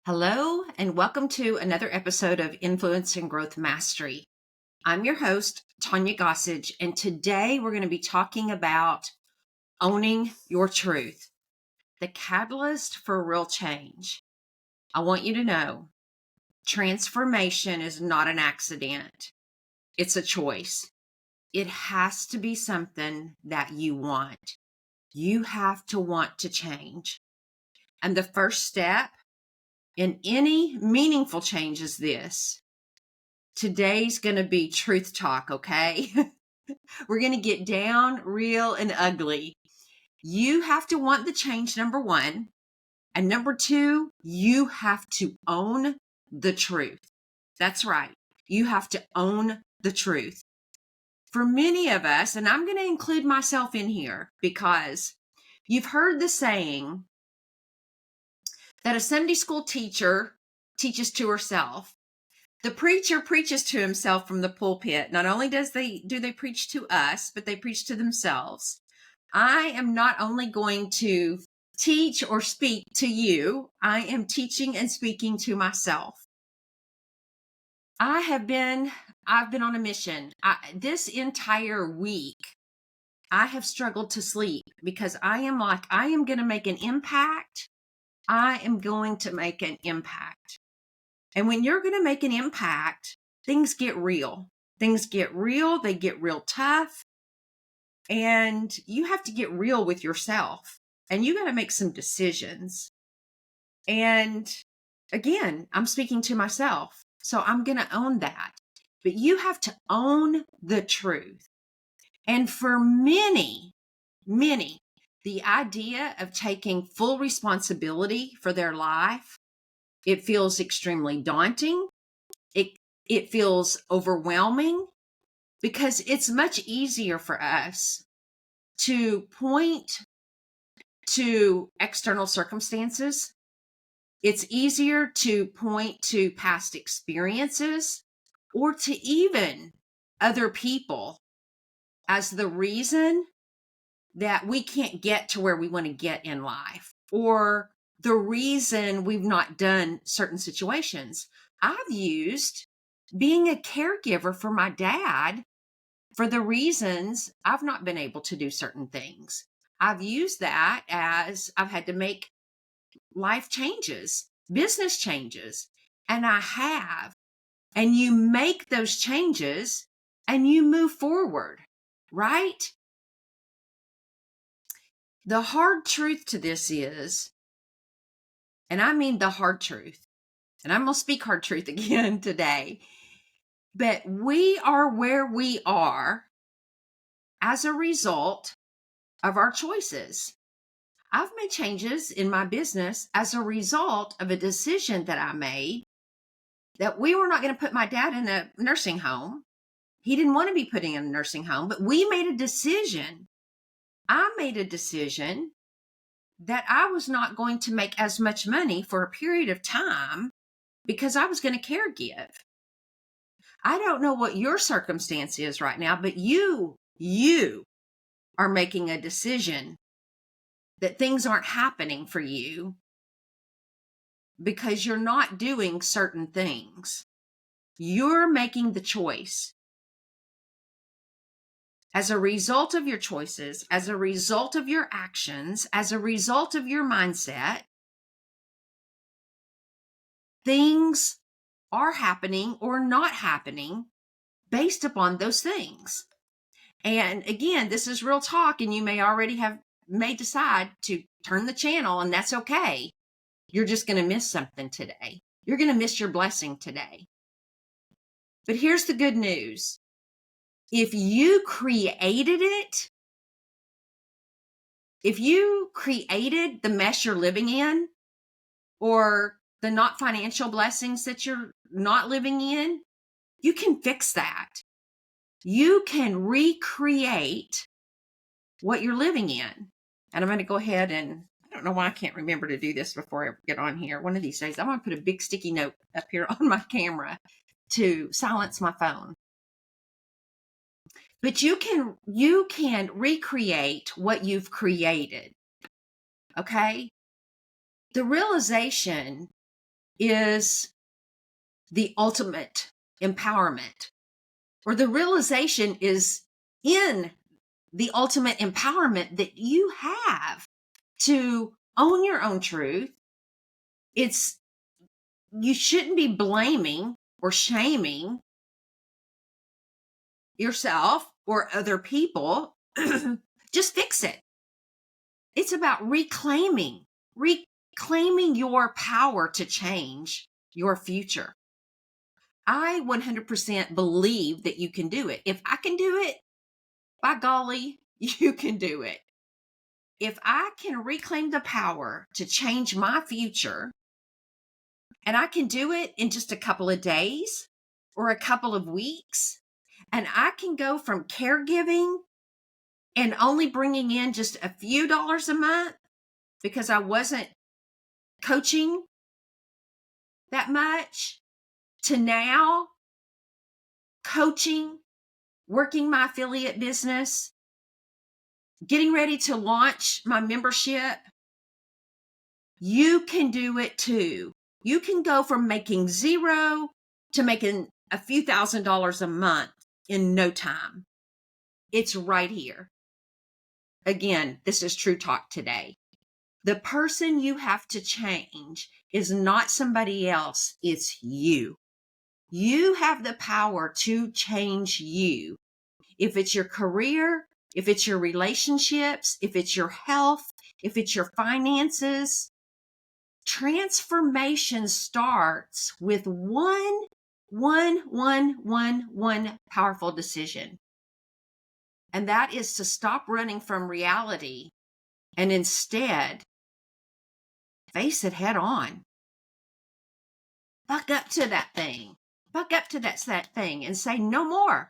Hello, and welcome to another episode of Influence and Growth Mastery. I'm your host, Tonya Gossage, and today we're going to be talking about owning your truth, the catalyst for real change. I want you to know transformation is not an accident, it's a choice. It has to be something that you want. You have to want to change. And the first step in any meaningful change is this. Today's going to be truth talk, okay? We're going to get down, real, and ugly. You have to want the change, number one. And number two, you have to own the truth. That's right. You have to own the truth. For many of us, and I'm going to include myself in here because you've heard the saying that a Sunday school teacher teaches to herself. The preacher preaches to himself from the pulpit. Not only do they preach to us, but they preach to themselves. I am not only going to teach or speak to you, I am teaching and speaking to myself. I've been on a mission. This entire week, I have struggled to sleep because I am going to make an impact. I am going to make an impact. And when you're going to make an impact, things get real. Things get real. They get real tough. And you have to get real with yourself. And you got to make some decisions. And again, I'm speaking to myself. So I'm going to own that. But you have to own the truth. And for many, the idea of taking full responsibility for their life, it feels extremely daunting. It feels overwhelming because it's much easier for us to point to external circumstances. It's easier to point to past experiences or to even other people as the reason that we can't get to where we want to get in life, or the reason we've not done certain situations. I've used being a caregiver for my dad for the reasons I've not been able to do certain things. I've used that as I've had to make life changes, business changes, and I have. And you make those changes and you move forward, right? The hard truth to this is, and I mean the hard truth, and I'm going to speak hard truth again today, but we are where we are as a result of our choices. I've made changes in my business as a result of a decision that I made that we were not going to put my dad in a nursing home. He didn't want to be put in a nursing home, but we made a decision. I made a decision that I was not going to make as much money for a period of time because I was going to caregive. I don't know what your circumstance is right now, but you are making a decision that things aren't happening for you because you're not doing certain things. You're making the choice. As a result of your choices, as a result of your actions, as a result of your mindset, things are happening or not happening based upon those things. And again, this is real talk, and you may decide to turn the channel, and that's okay. You're just going to miss something today. You're going to miss your blessing today. But here's the good news. If you created it, if you created the mess you're living in, or the not financial blessings that you're not living in, you can fix that. You can recreate what you're living in. And I'm going to go ahead and, I don't know why I can't remember to do this before I get on here. One of these days, I'm going to put a big sticky note up here on my camera to silence my phone. But you can recreate what you've created. Okay? The realization is the ultimate empowerment, or the realization is in the ultimate empowerment that you have to own your own truth. It's, you shouldn't be blaming or shaming yourself or other people. Just fix it. It's about reclaiming your power to change your future. I 100% believe that you can do it. If I can do it, by golly, you can do it. If I can reclaim the power to change my future, and I can do it in just a couple of days or a couple of weeks, and I can go from caregiving and only bringing in just a few dollars a month because I wasn't coaching that much, to now coaching, working my affiliate business, getting ready to launch my membership. You can do it too. You can go from making zero to making a few $1,000s a month in no time. It's right here. Again, this is True Talk today. The person you have to change is not somebody else, it's you. You have the power to change you. If it's your career, if it's your relationships, if it's your health, if it's your finances, transformation starts with one powerful decision. And that is to stop running from reality and instead face it head on. Buck up to that thing. Buck up to that thing and say, no more.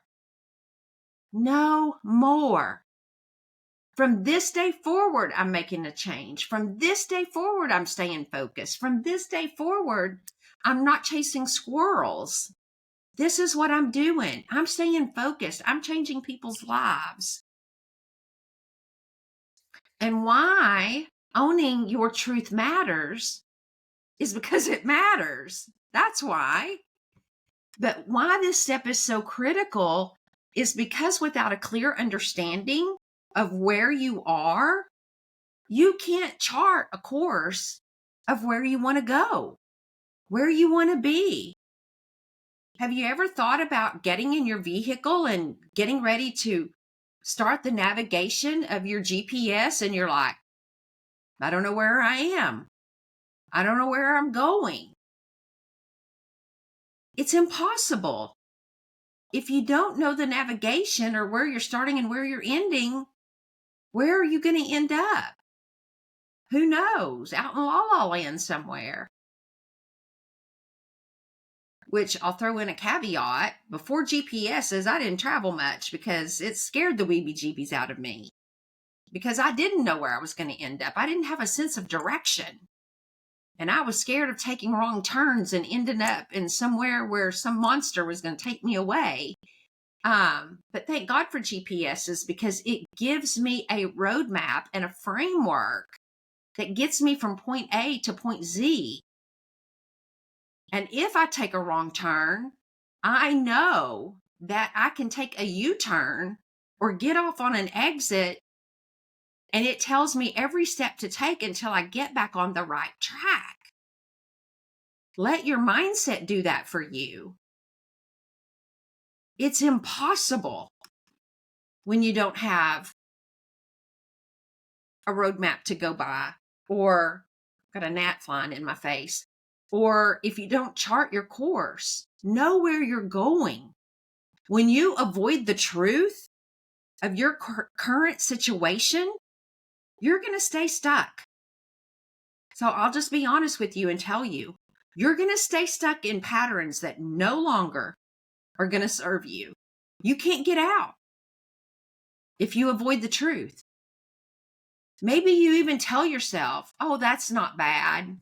No more. From this day forward, I'm making a change. From this day forward, I'm staying focused. From this day forward, I'm not chasing squirrels. This is what I'm doing. I'm staying focused. I'm changing people's lives. And why owning your truth matters is because it matters. That's why. But why this step is so critical is because without a clear understanding of where you are, you can't chart a course of where you want to go, where you want to be. Have you ever thought about getting in your vehicle and getting ready to start the navigation of your GPS and you're like, I don't know where I am. I don't know where I'm going. It's impossible. If you don't know the navigation or where you're starting and where you're ending, where are you going to end up? Who knows? Out in La La Land somewhere. Which I'll throw in a caveat. Before GPSs, I didn't travel much because it scared the weebie jeebies out of me. Because I didn't know where I was going to end up. I didn't have a sense of direction. And I was scared of taking wrong turns and ending up in somewhere where some monster was going to take me away. But thank God for GPSs because it gives me a roadmap and a framework that gets me from point A to point Z. And if I take a wrong turn, I know that I can take a U-turn or get off on an exit, and it tells me every step to take until I get back on the right track. Let your mindset do that for you. It's impossible when you don't have a roadmap to go by, or got a gnat flying in my face, or if you don't chart your course, know where you're going. When you avoid the truth of your current situation, you're going to stay stuck. So I'll just be honest with you and tell you, you're going to stay stuck in patterns that no longer are going to serve you. You can't get out if you avoid the truth. Maybe you even tell yourself, oh, that's not bad.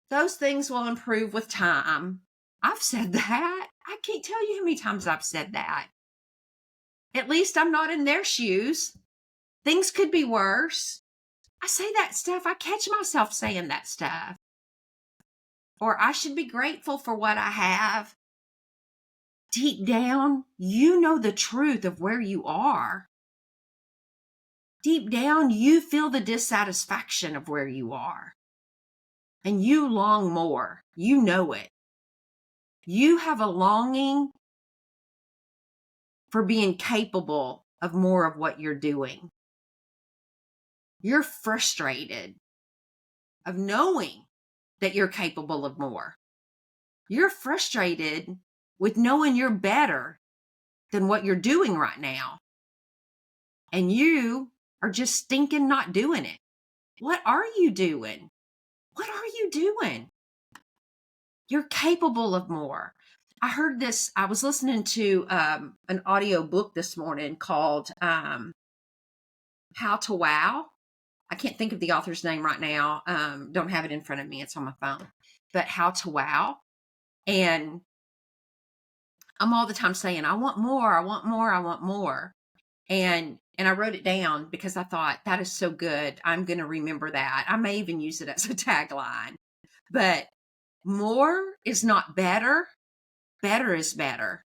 Those things will improve with time. I've said that. I can't tell you how many times I've said that. At least I'm not in their shoes. Things could be worse. I say that stuff. I catch myself saying that stuff. or I should be grateful for what I have. Deep down, you know the truth of where you are. Deep down, you feel the dissatisfaction of where you are. And you long more. You know it. You have a longing for being capable of more of what you're doing. You're frustrated of knowing that you're capable of more. You're frustrated with knowing you're better than what you're doing right now. And you are just stinking not doing it. What are you doing? What are you doing? You're capable of more. I heard this, I was listening to an audio book this morning called How to Wow. I can't think of the author's name right now. Don't have it in front of me. It's on my phone. But How to Wow. And I'm all the time saying, I want more, I want more, I want more. And I wrote it down because I thought that is so good. I'm going to remember that. I may even use it as a tagline. But more is not better. Better is better.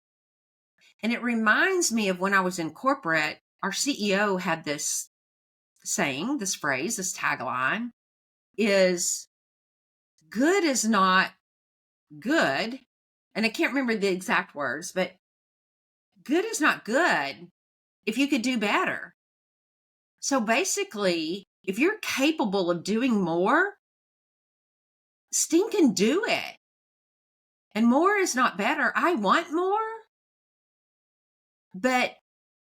And it reminds me of when I was in corporate, our CEO had this saying, this phrase, this tagline is good is not good. And I can't remember the exact words, but good is not good if you could do better. So basically, if you're capable of doing more, stinking do it. And more is not better. I want more, but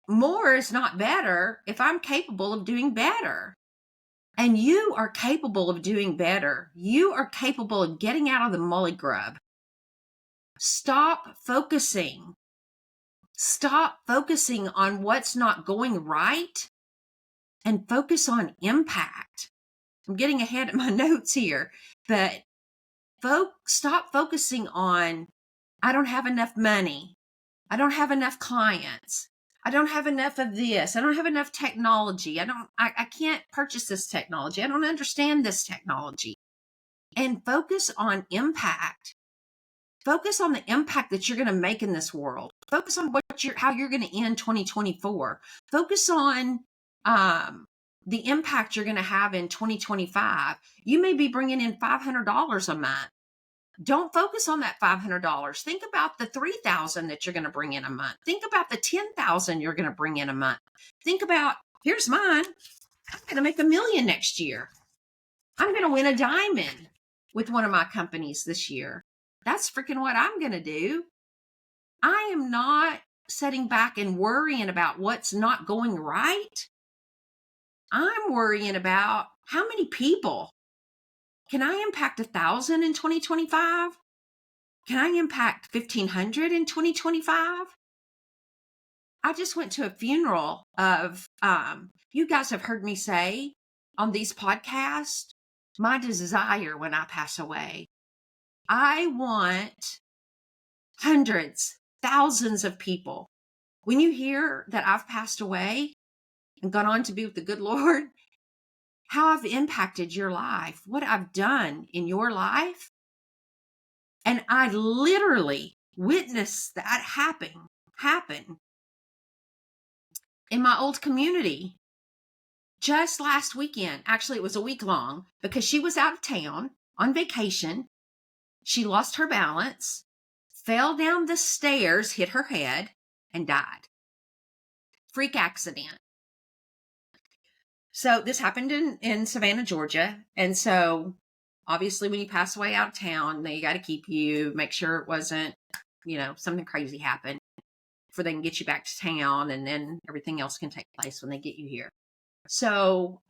more is not better if I'm capable of doing better. And you are capable of doing better. You are capable of getting out of the molly grub. Stop focusing. Stop focusing on what's not going right and focus on impact. I'm getting ahead of my notes here, but stop focusing on, I don't have enough money. I don't have enough clients. I don't have enough of this. I don't have enough technology. I can't purchase this technology. I don't understand this technology. And focus on impact. Focus on the impact that you're going to make in this world. Focus on how you're going to end 2024. Focus on the impact you're going to have in 2025. You may be bringing in $500 a month. Don't focus on that $500. Think about the $3,000 that you're going to bring in a month. Think about the $10,000 you're going to bring in a month. Think about, here's mine. I'm going to make $1 million next year. I'm going to win a diamond with one of my companies this year. That's freaking what I'm going to do. I am not sitting back and worrying about what's not going right. I'm worrying about how many people. Can I impact 1,000 in 2025? Can I impact 1,500 in 2025? I just went to a funeral of, you guys have heard me say on these podcasts, my desire when I pass away. I want hundreds, thousands of people. When you hear that I've passed away and gone on to be with the good Lord, how I've impacted your life, what I've done in your life. And I literally witnessed that happen in my old community just last weekend. Actually, it was a week long because she was out of town on vacation. She lost her balance, fell down the stairs, hit her head, and died. Freak accident. So this happened in Savannah, Georgia. And so obviously when you pass away out of town, they got to keep you, make sure it wasn't, something crazy happened before they can get you back to town. And then everything else can take place when they get you here. So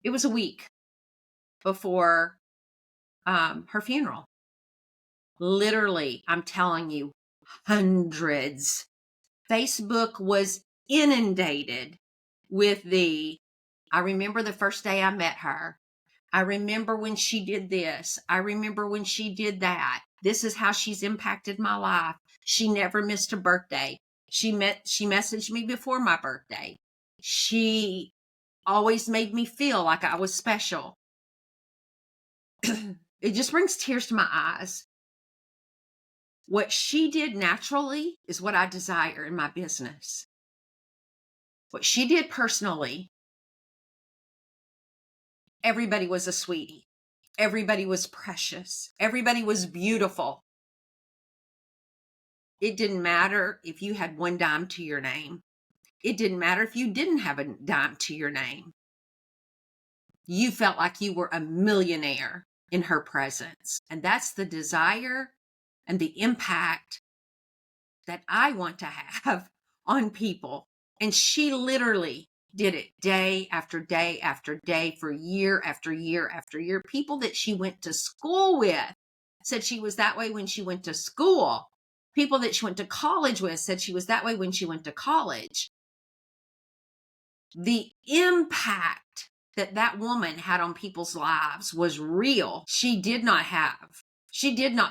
it was a week before her funeral. Literally, I'm telling you, hundreds. Facebook was inundated with I remember the first day I met her. I remember when she did this. I remember when she did that. This is how she's impacted my life. She never missed a birthday. She messaged me before my birthday. She always made me feel like I was special. It just brings tears to my eyes. What she did naturally is what I desire in my business. What she did personally, everybody was a sweetie. Everybody was precious. Everybody was beautiful. It didn't matter if you had one dime to your name. It didn't matter if you didn't have a dime to your name. You felt like you were a millionaire in her presence. And that's the desire and the impact that I want to have on people. And she literally did it day after day after day for year after year after year. People that she went to school with said she was that way when she went to school. People that she went to college with said she was that way when she went to college. The impact that that woman had on people's lives was real. She did not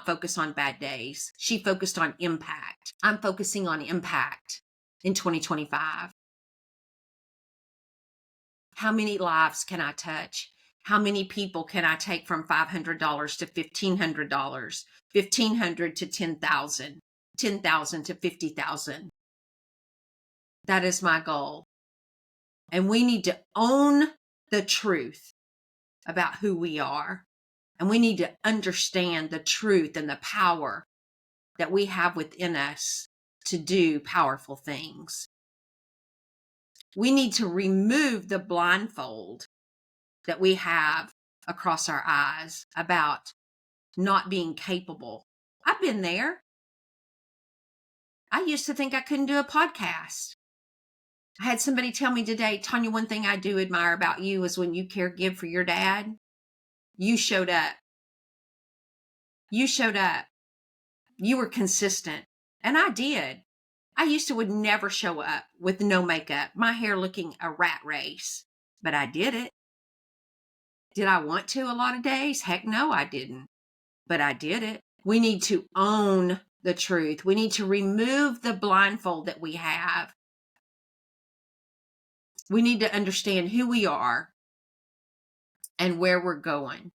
focus on bad days. She focused on impact. I'm focusing on impact in 2025. How many lives can I touch? How many people can I take from $500 to $1,500, $1,500 to 10,000, 10,000 to 50,000? That is my goal. And we need to own the truth about who we are. And we need to understand the truth and the power that we have within us to do powerful things. We need to remove the blindfold that we have across our eyes about not being capable. I've been there. I used to think I couldn't do a podcast. I had somebody tell me today, Tonya, one thing I do admire about you is when you caregive for your dad, you showed up. You showed up. You were consistent. And I did. I used to would never show up with no makeup, my hair looking a rat race, but I did it. Did I want to a lot of days? Heck no, I didn't, but I did it. We need to own the truth. We need to remove the blindfold that we have. We need to understand who we are and where we're going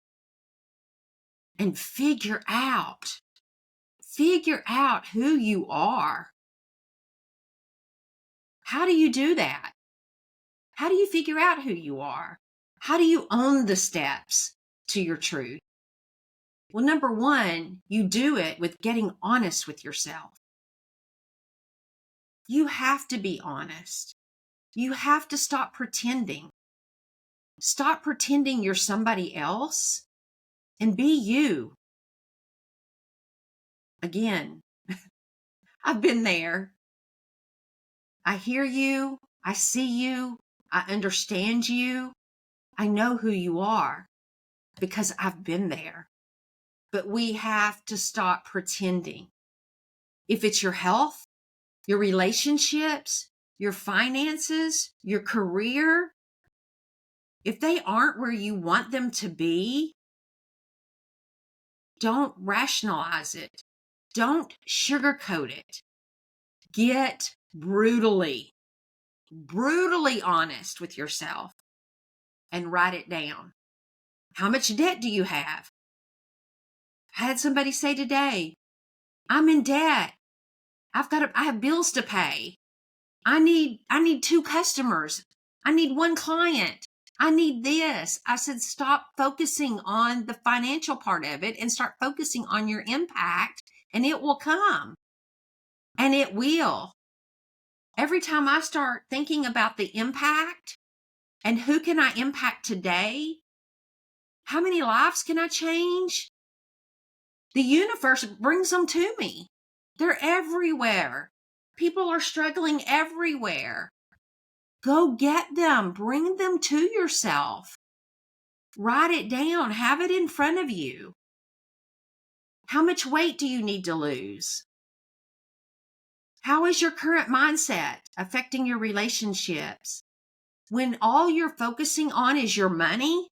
and figure out who you are. How do you do that? How do you figure out who you are? How do you own the steps to your truth? Well, number one, you do it with getting honest with yourself. You have to be honest. You have to stop pretending. Stop pretending you're somebody else and be you. Again, I've been there. I hear you. I see you. I understand you. I know who you are because I've been there. But we have to stop pretending. If it's your health, your relationships, your finances, your career, if they aren't where you want them to be, don't rationalize it. Don't sugarcoat it. Get brutally honest with yourself and write it down. How much debt do you have? I had somebody say today, I'm in debt. I have bills to pay. I need 2 customers. I need 1 client. I need this. I said, stop focusing on the financial part of it and start focusing on your impact, and it will come. And it will. Every time I start thinking about the impact and who can I impact today, how many lives can I change? The universe brings them to me. They're everywhere. People are struggling everywhere. Go get them. Bring them to yourself. Write it down. Have it in front of you. How much weight do you need to lose? How is your current mindset affecting your relationships? When all you're focusing on is your money,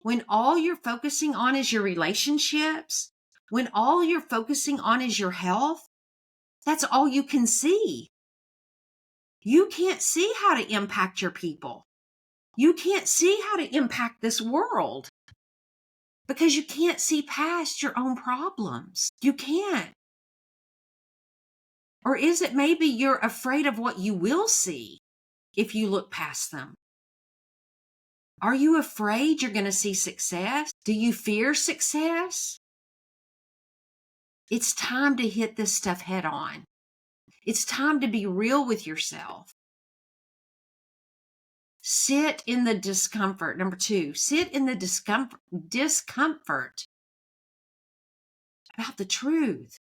when all you're focusing on is your relationships, when all you're focusing on is your health, that's all you can see. You can't see how to impact your people. You can't see how to impact this world. because you can't see past your own problems. You can't. Or is it maybe you're afraid of what you will see if you look past them? Are you afraid you're going to see success? Do you fear success? It's time to hit this stuff head on. It's time to be real with yourself. Sit in the discomfort. Number 2, sit in the discomfort about the truth.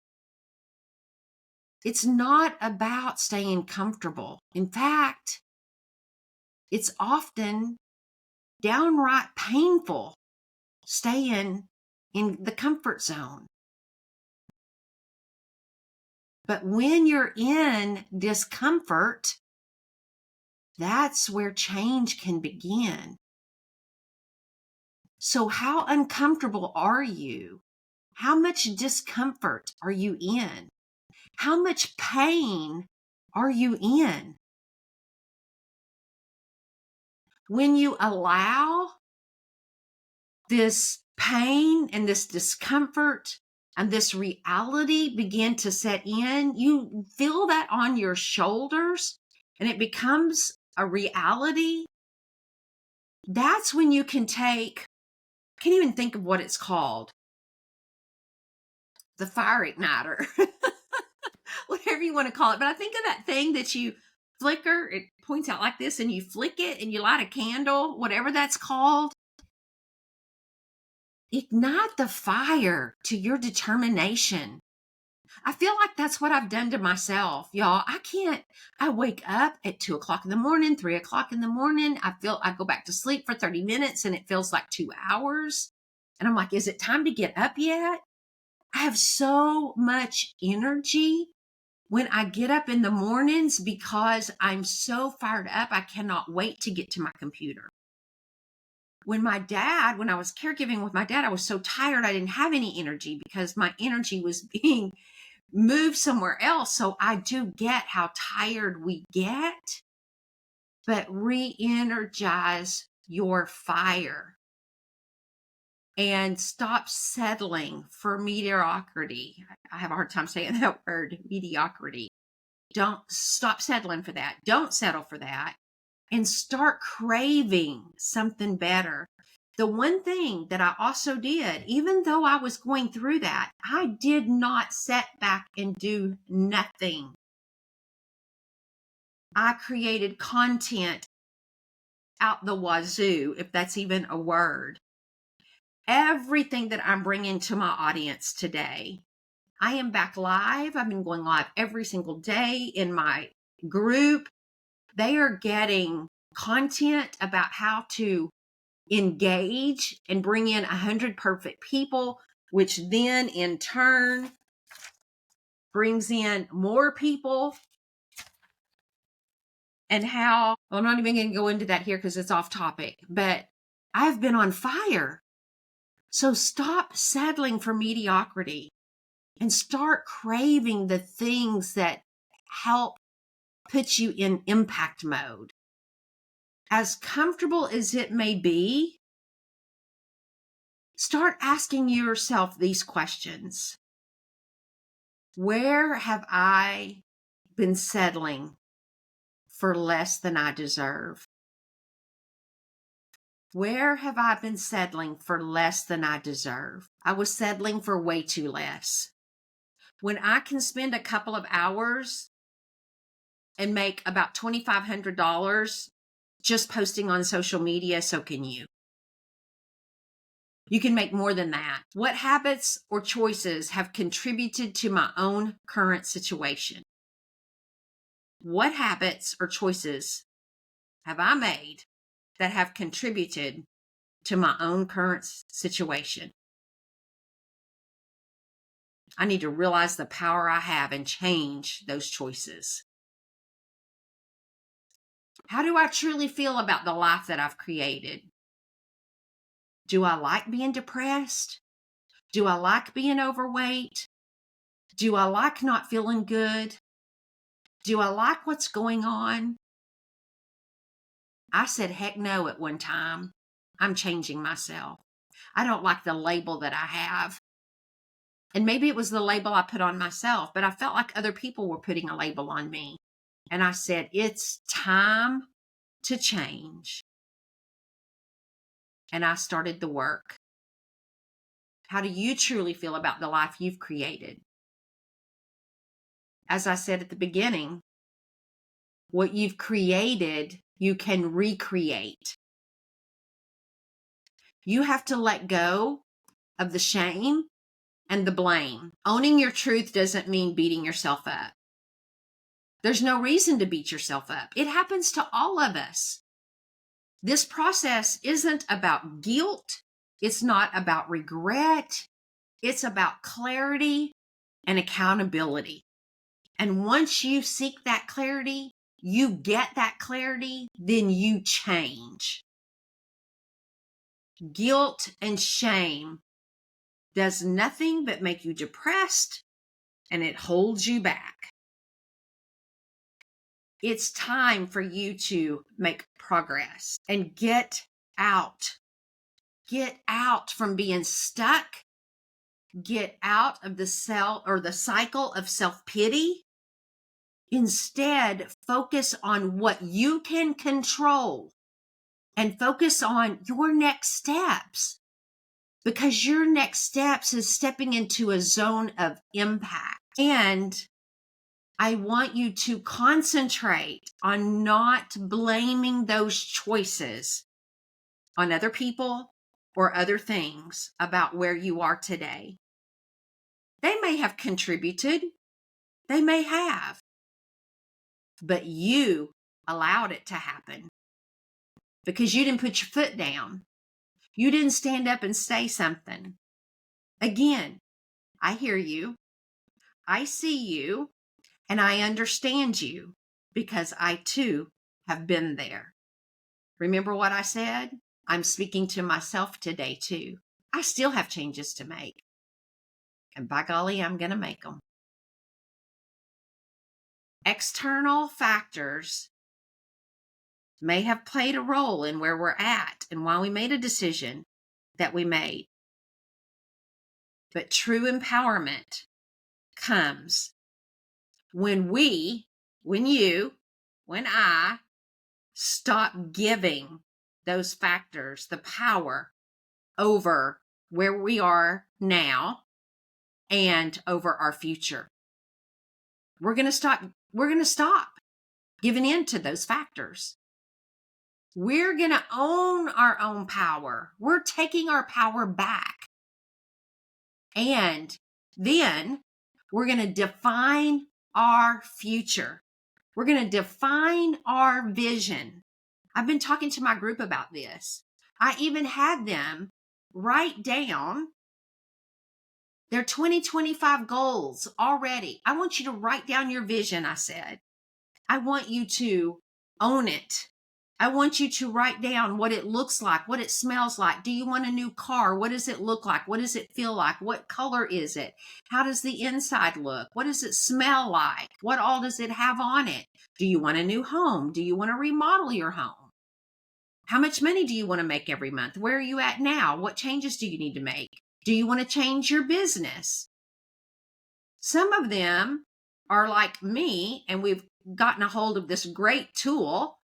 It's not about staying comfortable. In fact, it's often downright painful staying in the comfort zone. But when you're in discomfort, that's where change can begin. So how uncomfortable are you? How much discomfort are you in? How much pain are you in? When you allow this pain and this discomfort and this reality begin to set in, you feel that on your shoulders and it becomes a reality. That's when you can take, I can't even think of what it's called, the fire igniter, whatever you want to call it. But I think of that thing that you flicker, it points out like this, and you flick it and you light a candle, whatever that's called. Ignite the fire to your determination. I feel like that's what I've done to myself, y'all. I wake up at 2:00 in the morning, 3:00 in the morning. I go back to sleep for 30 minutes and it feels like 2 hours. And I'm like, is it time to get up yet? I have so much energy when I get up in the mornings because I'm so fired up. I cannot wait to get to my computer. When I was caregiving with my dad, I was so tired. I didn't have any energy because my energy was being moved somewhere else. So I do get how tired we get, but re-energize your fire and stop settling for mediocrity. I have a hard time saying that word, mediocrity. Don't stop settling for that. Don't settle for that. And start craving something better. The one thing that I also did, even though I was going through that, I did not sit back and do nothing. I created content out the wazoo, if that's even a word. Everything that I'm bringing to my audience today, I am back live. I've been going live every single day in my group. They are getting content about how to engage and bring in 100 perfect people, which then in turn brings in more people. And how, well, I'm not even going to go into that here because it's off topic, but I've been on fire. So stop settling for mediocrity and start craving the things that help put you in impact mode. As comfortable as it may be, start asking yourself these questions. Where have I been settling for less than I deserve? Where have I been settling for less than I deserve? I was settling for way too less. When I can spend a couple of hours and make about $2,500 just posting on social media, so can you. You can make more than that. What habits or choices have contributed to my own current situation? What habits or choices have I made that have contributed to my own current situation? I need to realize the power I have and change those choices. How do I truly feel about the life that I've created? Do I like being depressed? Do I like being overweight? Do I like not feeling good? Do I like what's going on? I said heck no at one time. I'm changing myself. I don't like the label that I have. And maybe it was the label I put on myself, but I felt like other people were putting a label on me. And I said, it's time to change. And I started the work. How do you truly feel about the life you've created? As I said at the beginning, what you've created, you can recreate. You have to let go of the shame and the blame. Owning your truth doesn't mean beating yourself up. There's no reason to beat yourself up. It happens to all of us. This process isn't about guilt. It's not about regret. It's about clarity and accountability. And once you seek that clarity, you get that clarity, then you change. Guilt and shame does nothing but make you depressed, and it holds you back. It's time for you to make progress and get out. Get out from being stuck. Get out of the cycle of self-pity. Instead, focus on what you can control and focus on your next steps, because your next steps is stepping into a zone of impact. And I want you to concentrate on not blaming those choices on other people or other things about where you are today. They may have contributed. They may have. But you allowed it to happen because you didn't put your foot down. You didn't stand up and say something. Again, I hear you. I see you. And I understand you because I too have been there. Remember what I said? I'm speaking to myself today too. I still have changes to make. And by golly, I'm going to make them. External factors may have played a role in where we're at and why we made a decision that we made. But true empowerment comes when I stop giving those factors the power over where we are now and over our future. We're going to stop giving in to those factors. We're going to own our own power. We're taking our power back. And then we're going to define our future. We're going to define our vision. I've been talking to my group about this. I even had them write down their 2025 goals already. I want you to write down your vision, I said. I want you to own it. I want you to write down what it looks like, what it smells like. Do you want a new car? What does it look like? What does it feel like? What color is it? How does the inside look? What does it smell like? What all does it have on it? Do you want a new home? Do you want to remodel your home? How much money do you want to make every month? Where are you at now? What changes do you need to make? Do you want to change your business? Some of them are like me, and we've gotten a hold of this great tool,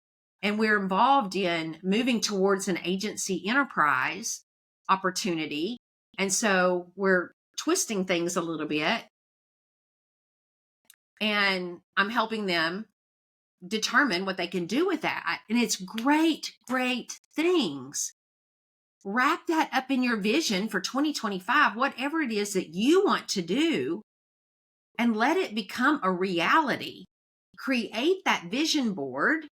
and we're involved in moving towards an agency enterprise opportunity. And so we're twisting things a little bit, and I'm helping them determine what they can do with that. And it's great, great things. Wrap that up in your vision for 2025, whatever it is that you want to do, and let it become a reality. Create that vision board.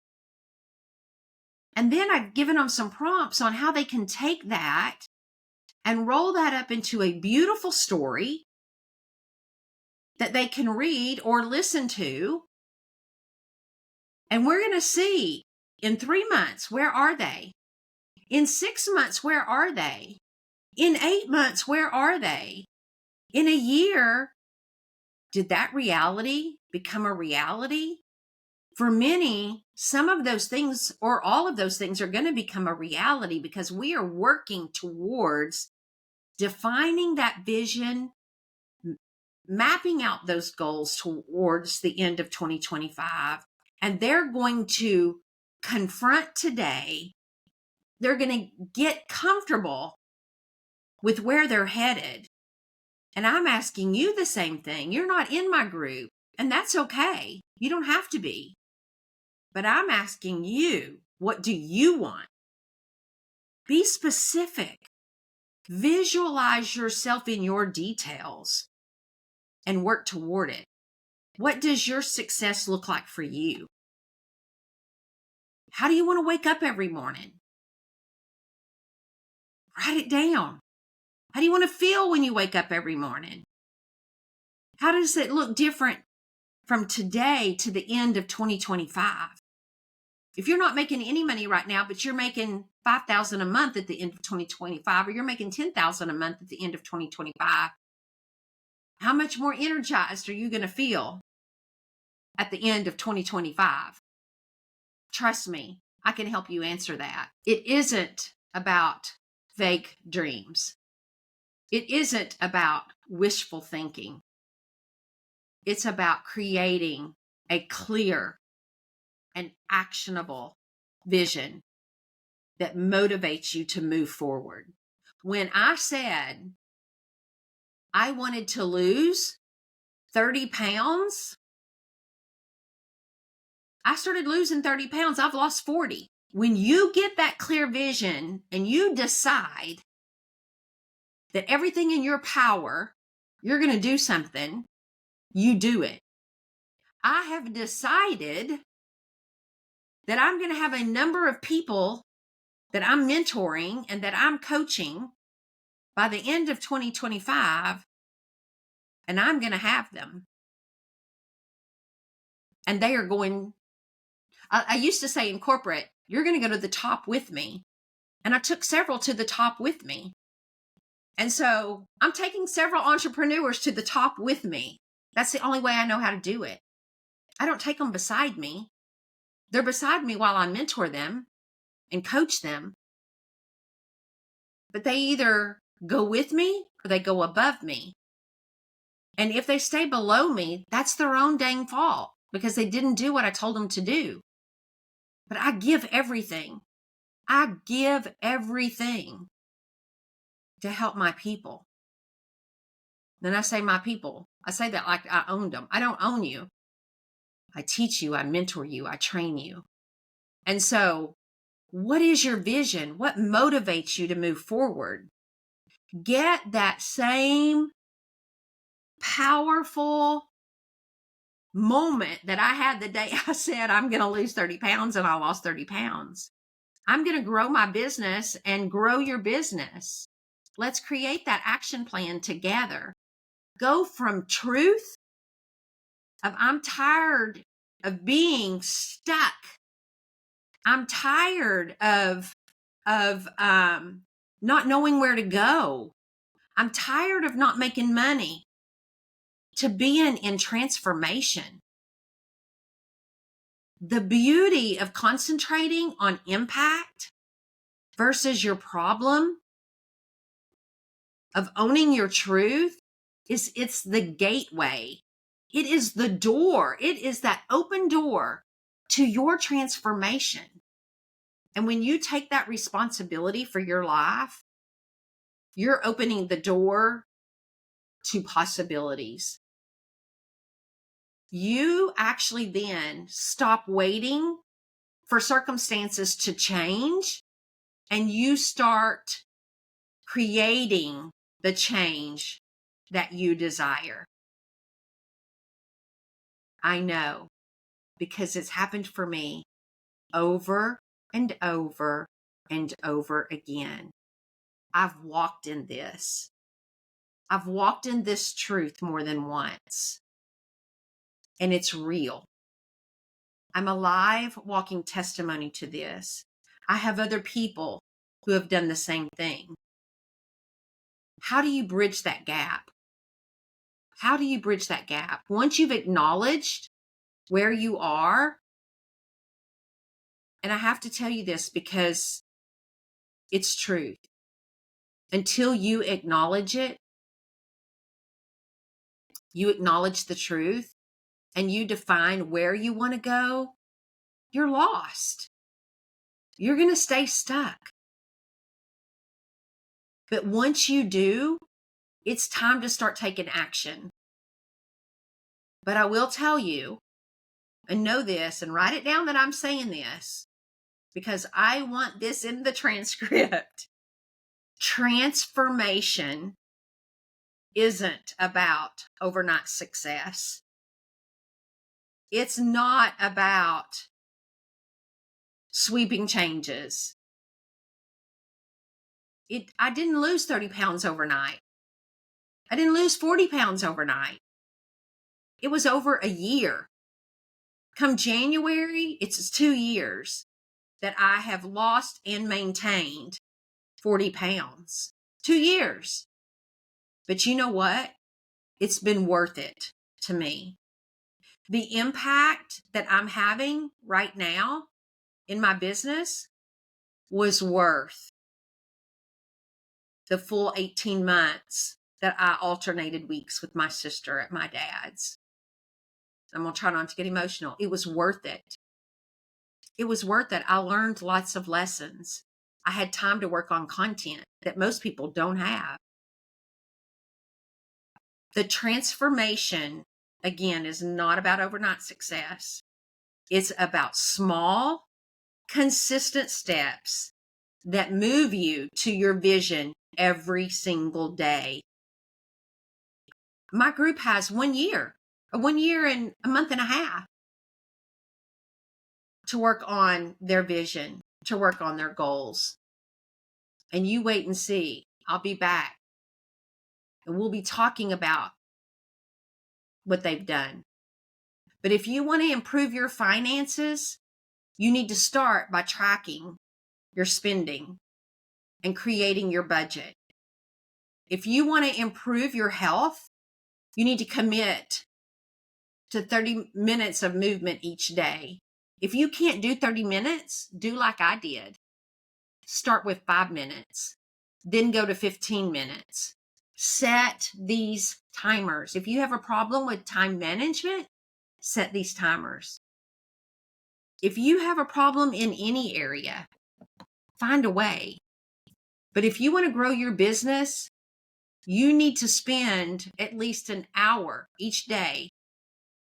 And then I've given them some prompts on how they can take that and roll that up into a beautiful story that they can read or listen to. And we're going to see in 3 months, where are they? In 6 months, where are they? In 8 months, where are they? In a year, did that reality become a reality? For many, some of those things or all of those things are going to become a reality because we are working towards defining that vision, mapping out those goals towards the end of 2025. And they're going to confront today. They're going to get comfortable with where they're headed. And I'm asking you the same thing. You're not in my group, and that's okay. You don't have to be. But I'm asking you, what do you want? Be specific. Visualize yourself in your details and work toward it. What does your success look like for you? How do you want to wake up every morning? Write it down. How do you want to feel when you wake up every morning? How does it look different from today to the end of 2025? If you're not making any money right now, but you're making $5,000 a month at the end of 2025, or you're making $10,000 a month at the end of 2025, how much more energized are you going to feel at the end of 2025? Trust me, I can help you answer that. It isn't about vague dreams. It isn't about wishful thinking. It's about creating a clear and actionable vision that motivates you to move forward. When I said I wanted to lose 30 pounds, I started losing 30 pounds. I've lost 40. When you get that clear vision and you decide that everything in your power, you're going to do something, you do it. I have decided that I'm going to have a number of people that I'm mentoring and that I'm coaching by the end of 2025, and I'm going to have them. And they are going, I used to say in corporate, you're going to go to the top with me. And I took several to the top with me. And so I'm taking several entrepreneurs to the top with me. That's the only way I know how to do it. I don't take them beside me. They're beside me while I mentor them and coach them. But they either go with me or they go above me. And if they stay below me, that's their own dang fault because they didn't do what I told them to do. But I give everything. I give everything to help my people. Then I say my people. I say that like I owned them. I don't own you. I teach you, I mentor you, I train you. And so, what is your vision? What motivates you to move forward? Get that same powerful moment that I had the day I said I'm going to lose 30 pounds and I lost 30 pounds. I'm going to grow my business and grow your business. Let's create that action plan together. Go from truth of I'm tired of being stuck. I'm tired of not knowing where to go. I'm tired of not making money, to being in transformation. The beauty of concentrating on impact versus your problem, of owning your truth, is it's the gateway. It is the door. It is that open door to your transformation. And when you take that responsibility for your life, you're opening the door to possibilities. You actually then stop waiting for circumstances to change and you start creating the change that you desire. I know, because it's happened for me over and over and over again. I've walked in this. I've walked in this truth more than once. And it's real. I'm a live walking testimony to this. I have other people who have done the same thing. How do you bridge that gap? How do you bridge that gap? Once you've acknowledged where you are, and I have to tell you this because it's truth. until you acknowledge it, you acknowledge the truth, and you define where you want to go, you're lost. You're going to stay stuck. But once you do, it's time to start taking action. But I will tell you, and know this, and write it down that I'm saying this, because I want this in the transcript. Transformation isn't about overnight success. It's not about sweeping changes. I didn't lose 30 pounds overnight. I didn't lose 40 pounds overnight. It was over a year. Come January, it's 2 years that I have lost and maintained 40 pounds. 2 years. But you know what? It's been worth it to me. The impact that I'm having right now in my business was worth the full 18 months that I alternated weeks with my sister at my dad's. I'm going to try not to get emotional. It was worth it. It was worth it. I learned lots of lessons. I had time to work on content that most people don't have. The transformation, again, is not about overnight success. It's about small, consistent steps that move you to your vision every single day. My group has 1 year and a month and a half to work on their vision, to work on their goals. And you wait and see. I'll be back. And we'll be talking about what they've done. But if you want to improve your finances, you need to start by tracking your spending and creating your budget. If you want to improve your health, you need to commit to 30 minutes of movement each day. If you can't do 30 minutes, do like I did. Start with 5 minutes, then go to 15 minutes. Set these timers. If you have a problem with time management, set these timers. If you have a problem in any area, find a way. But if you want to grow your business, you need to spend at least an hour each day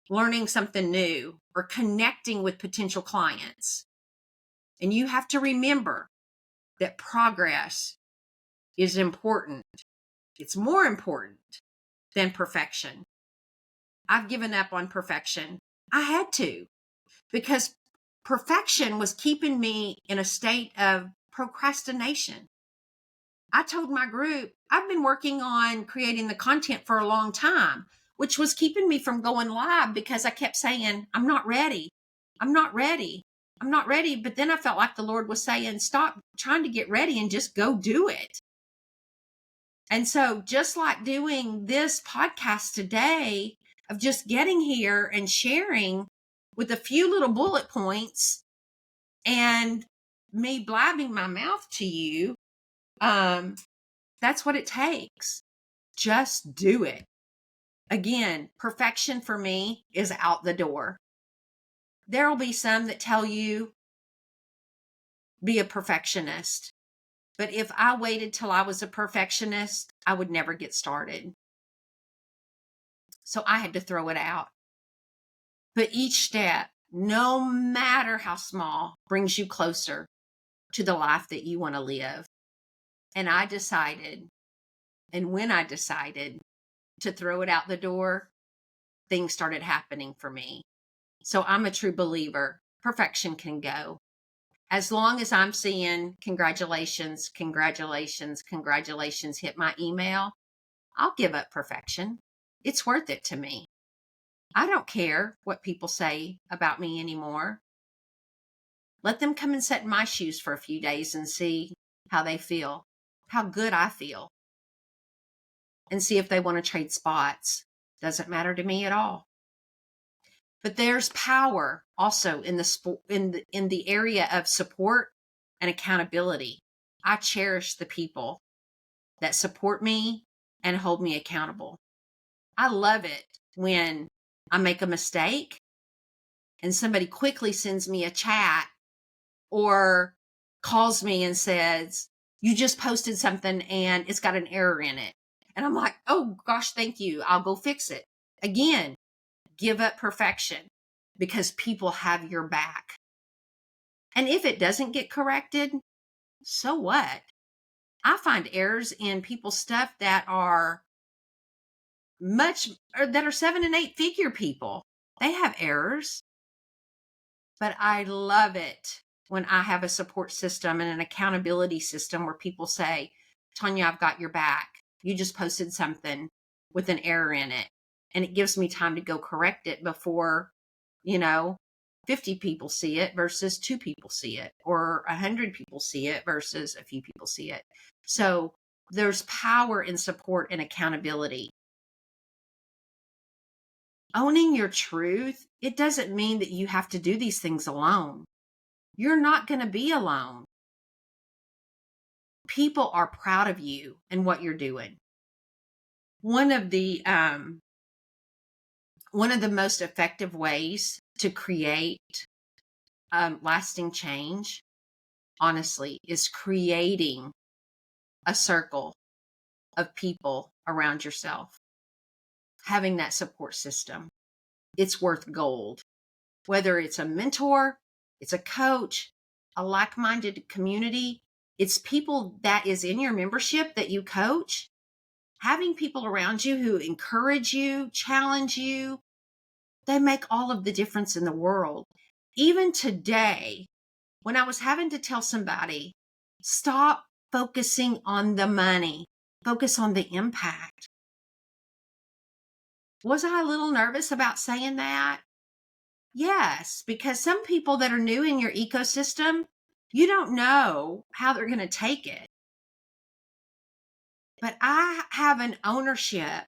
learning something new or connecting with potential clients. And you have to remember that progress is important. It's more important than perfection. I've given up on perfection. I had to, because perfection was keeping me in a state of procrastination. I told my group, I've been working on creating the content for a long time, which was keeping me from going live because I kept saying, I'm not ready. I'm not ready. I'm not ready. But then I felt like the Lord was saying, stop trying to get ready and just go do it. And so just like doing this podcast today, of just getting here and sharing with a few little bullet points and me blabbing my mouth to you, that's what it takes. Just do it. Again, perfection for me is out the door. There will be some that tell you, be a perfectionist. But if I waited till I was a perfectionist, I would never get started. So I had to throw it out. But each step, no matter how small, brings you closer to the life that you want to live. And I decided, and when I decided to throw it out the door, things started happening for me. So I'm a true believer. Perfection can go. As long as I'm seeing congratulations, congratulations, congratulations hit my email, I'll give up perfection. It's worth it to me. I don't care what people say about me anymore. Let them come and sit in my shoes for a few days and see how they feel, how good I feel, and see if they want to trade spots. Doesn't matter to me at all. But there's power also in the area of support and accountability. I cherish the people that support me and hold me accountable. I love it when I make a mistake and somebody quickly sends me a chat or calls me and says, you just posted something and it's got an error in it. And I'm like, oh gosh, thank you. I'll go fix it. Again, give up perfection because people have your back. And if it doesn't get corrected, so what? I find errors in people's stuff that are that are 7 and 8 figure people. They have errors, but I love it when I have a support system and an accountability system where people say, Tonya, I've got your back. You just posted something with an error in it. And it gives me time to go correct it before, 50 people see it versus 2 people see it, or 100 people see it versus a few people see it. So there's power in support and accountability. Owning your truth, it doesn't mean that you have to do these things alone. You're not going to be alone. People are proud of you and what you're doing. One of the most effective ways to create lasting change, honestly, is creating a circle of people around yourself. Having that support system, it's worth gold. Whether it's a mentor, it's a coach, a like-minded community, it's people that is in your membership that you coach. Having people around you who encourage you, challenge you, they make all of the difference in the world. Even today, when I was having to tell somebody, stop focusing on the money, focus on the impact. Was I a little nervous about saying that? Yes, because some people that are new in your ecosystem, you don't know how they're going to take it. But I have an ownership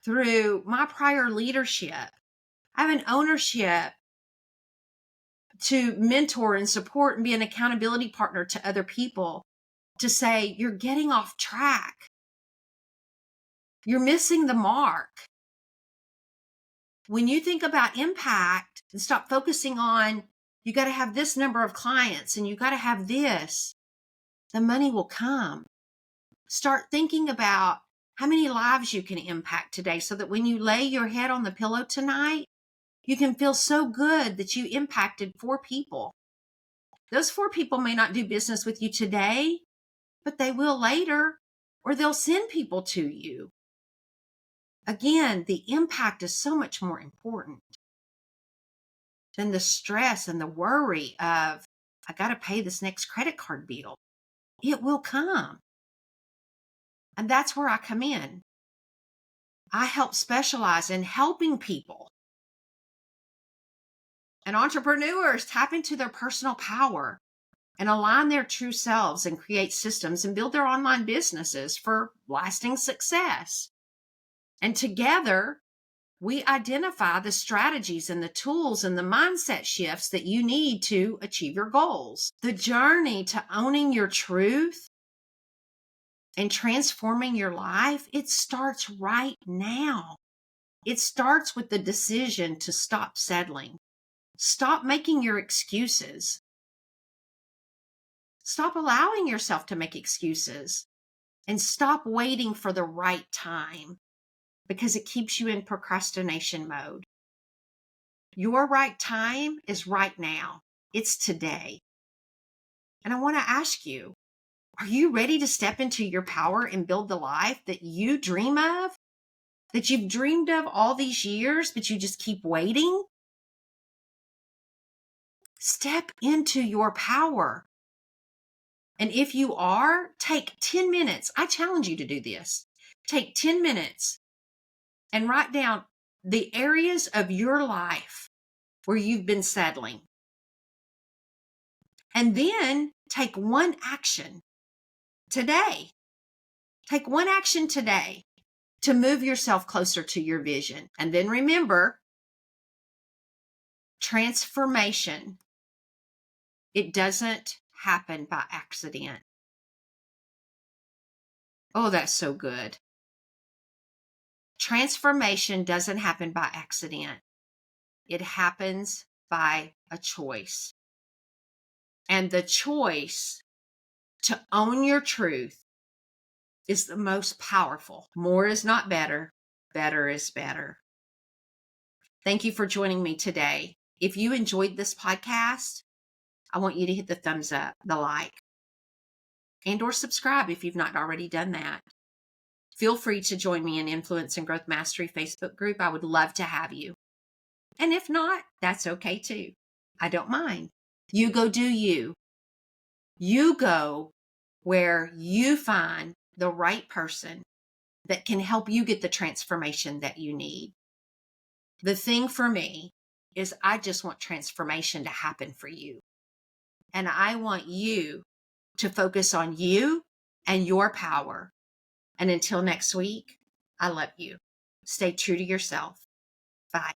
through my prior leadership. I have an ownership to mentor and support and be an accountability partner to other people to say, you're getting off track. You're missing the mark. When you think about impact and stop focusing on, you got to have this number of clients and you got to have this, the money will come. Start thinking about how many lives you can impact today so that when you lay your head on the pillow tonight, you can feel so good that you impacted 4 people. Those 4 people may not do business with you today, but they will later, or they'll send people to you. Again, the impact is so much more important than the stress and the worry of, I got to pay this next credit card bill. It will come. And that's where I come in. I help specialize in helping people and entrepreneurs tap into their personal power and align their true selves and create systems and build their online businesses for lasting success. And together, we identify the strategies and the tools and the mindset shifts that you need to achieve your goals. The journey to owning your truth and transforming your life, it starts right now. It starts with the decision to stop settling. Stop making your excuses. Stop allowing yourself to make excuses and stop waiting for the right time because it keeps you in procrastination mode. Your right time is right now. It's today. And I want to ask you, are you ready to step into your power and build the life that you dream of? That you've dreamed of all these years, but you just keep waiting? Step into your power. And if you are, take 10 minutes. I challenge you to do this. Take 10 minutes and write down the areas of your life where you've been settling. And then take one action today. Take one action today to move yourself closer to your vision. And then remember, transformation, it doesn't happen by accident. Oh, that's so good. Transformation doesn't happen by accident. It happens by a choice. And the choice to own your truth is the most powerful. More is not better. Better is better. Thank you for joining me today. If you enjoyed this podcast, I want you to hit the thumbs up, the like, and or subscribe if you've not already done that. Feel free to join me in Influence and Growth Mastery Facebook group. I would love to have you. And if not, that's okay too. I don't mind. You go do you. You go where you find the right person that can help you get the transformation that you need. The thing for me is I just want transformation to happen for you. And I want you to focus on you and your power. And until next week, I love you. Stay true to yourself. Bye.